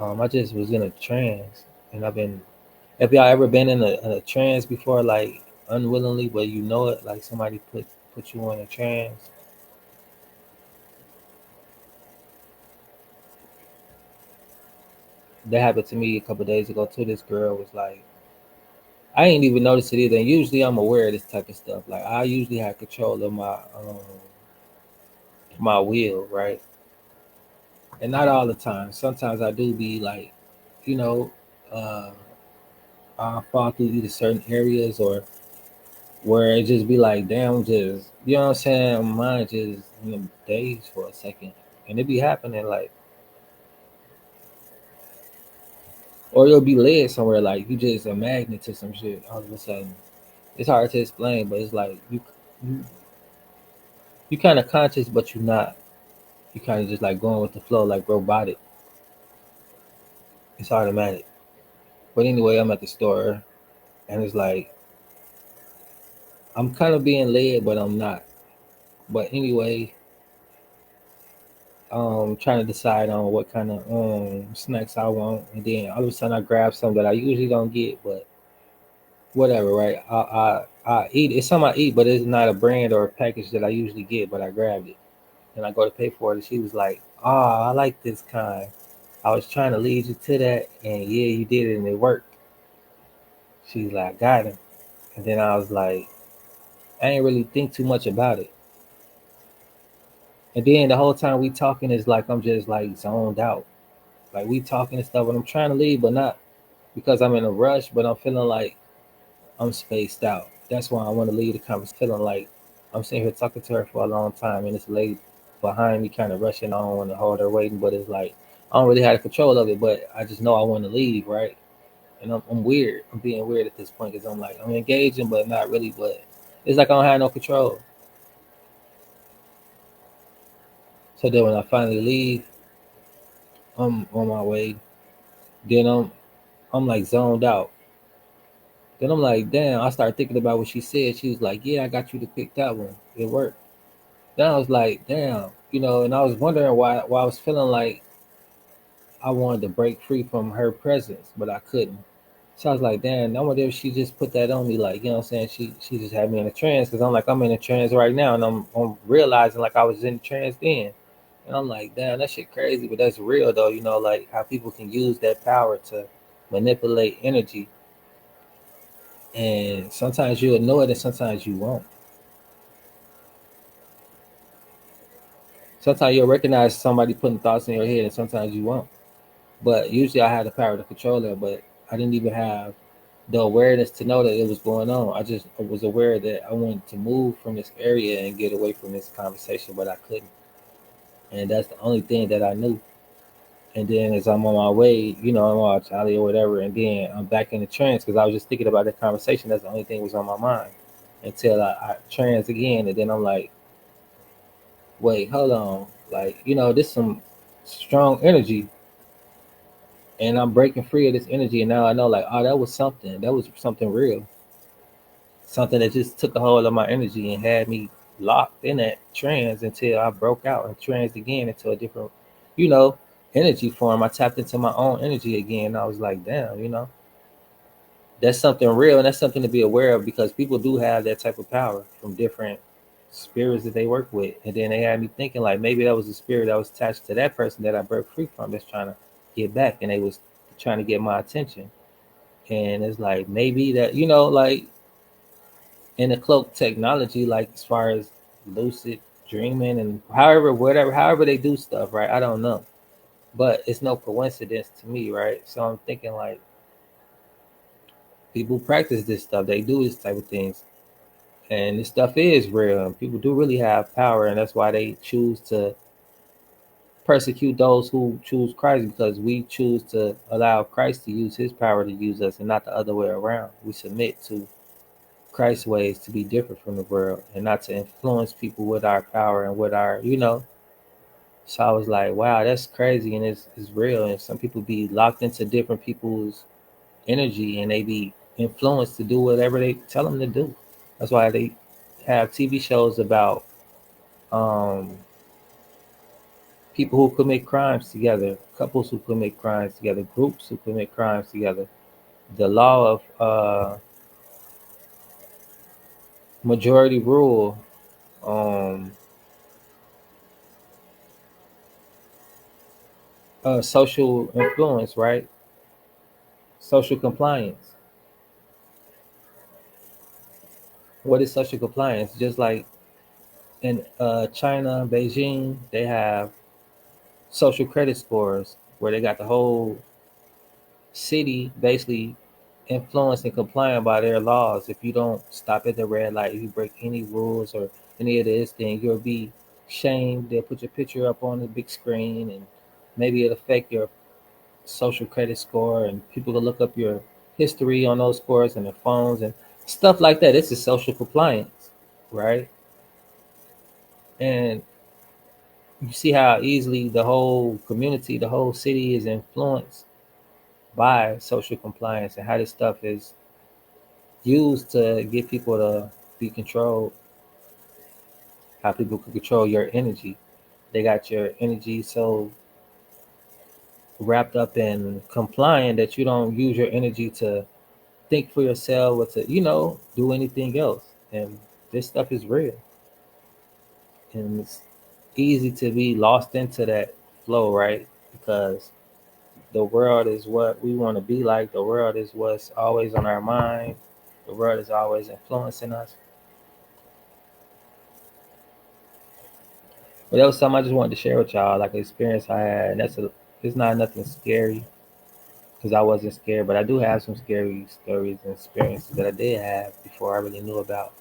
I just was in a trance, and I've been. Have y'all ever been in a trance before, like unwillingly, but you know it, like somebody put you in a trance? That happened to me a couple days ago too. This girl was like, I ain't even noticed it either. And usually I'm aware of this type of stuff. Like I usually have control of my will, right? And not all the time. Sometimes I do be like, you know, uh, I fall through either certain areas or where it just be like, damn, just you know what I'm saying? My mind just days for a second, and it be happening like, or you'll be led somewhere like you just a magnet to some shit all of a sudden. It's hard to explain, but it's like you, you kind of conscious, but you're not. You kind of just like going with the flow, like robotic. It's automatic. But anyway, I'm at the store, and it's like I'm kind of being led, but I'm not. But anyway, trying to decide on what kind of snacks I want, and then all of a sudden I grab some that I usually don't get, but whatever, right? I eat. It's something I eat, but it's not a brand or a package that I usually get, but I grabbed it, and I go to pay for it, and she was like, "Oh, I like this kind. I was trying to lead you to that, and yeah, you did it, and it worked." She's like, "Got it," and then I was like, I ain't really think too much about it. And then the whole time we talking is like I'm just like zoned out. Like we talking and stuff, and I'm trying to leave, but not because I'm in a rush, but I'm feeling like I'm spaced out. That's why I want to leave the conversation. Feeling like I'm sitting here talking to her for a long time, and this lady behind me kind of rushing on and hold her waiting, but it's like I don't really have control of it, but I just know I want to leave, right? And I'm weird. I'm being weird at this point because I'm like I'm engaging, but not really. But it's like I don't have no control. So then when I finally leave, I'm on my way. Then I'm like zoned out. Then I'm like, damn. I start thinking about what she said. She was like, yeah, I got you to pick that one. It worked. Then I was like, damn, and I was wondering why I was feeling like I wanted to break free from her presence, but I couldn't. So I was like, damn, I wonder if she just put that on me, like, you know what I'm saying? She just had me in a trance because I'm like, I'm in a trance right now, and I'm realizing like I was in a trance then. And I'm like, damn, that shit crazy, but that's real though, like how people can use that power to manipulate energy. And sometimes you'll know it and sometimes you won't. Sometimes you'll recognize somebody putting thoughts in your head and sometimes you won't. But usually I had the power to control it, but I didn't even have the awareness to know that it was going on. I just was aware that I wanted to move from this area and get away from this conversation, but I couldn't. And that's the only thing that I knew. And then as I'm on my way, I'm on Charlie or whatever, and then I'm back in the trance because I was just thinking about the conversation. That's the only thing that was on my mind until I trance again, and then I'm like, wait, hold on, like this some strong energy, and I'm breaking free of this energy, and now I know like, oh, that was something real, something that just took a hold of my energy and had me locked in that trance until I broke out and trans again into a different, you know, energy form. I tapped into my own energy again. And I was like, damn, that's something real and that's something to be aware of because people do have that type of power from different spirits that they work with. And then they had me thinking like maybe that was a spirit that was attached to that person that I broke free from that's trying to get back and they was trying to get my attention. And it's like maybe that, like in the cloak technology, like as far as lucid dreaming and however they do stuff, right? I don't know. But it's no coincidence to me, right? So I'm thinking like people practice this stuff, they do this type of things. And this stuff is real and people do really have power and that's why they choose to persecute those who choose Christ because we choose to allow Christ to use his power to use us and not the other way around. We submit to Christ's ways to be different from the world and not to influence people with our power and with our. So I was like, wow, that's crazy and it's real. And some people be locked into different people's energy and they be influenced to do whatever they tell them to do. That's why they have TV shows about um, people who commit crimes together, couples who commit crimes together, groups who commit crimes together. The law of majority rule, um, social influence, right? Social compliance. What is social compliance? Just like in China, Beijing, they have social credit scores where they got the whole city basically influenced and complying by their laws. If you don't stop at the red light, if you break any rules or any of this thing, you'll be shamed. They'll put your picture up on the big screen, and maybe it'll affect your social credit score, and people will look up your history on those scores and their phones and stuff like that. This is social compliance, right? And you see how easily the whole community, the whole city is influenced by social compliance, and how this stuff is used to get people to be controlled, how people can control your energy. They got your energy so wrapped up in complying that you don't use your energy to think for yourself or to, do anything else. And this stuff is real. And it's easy to be lost into that flow, right? Because the world is what we want to be like. The world is what's always on our mind. The world is always influencing us. But that was something I just wanted to share with y'all, like an experience I had. And it's not nothing scary because I wasn't scared, but I do have some scary stories and experiences that I did have before I really knew about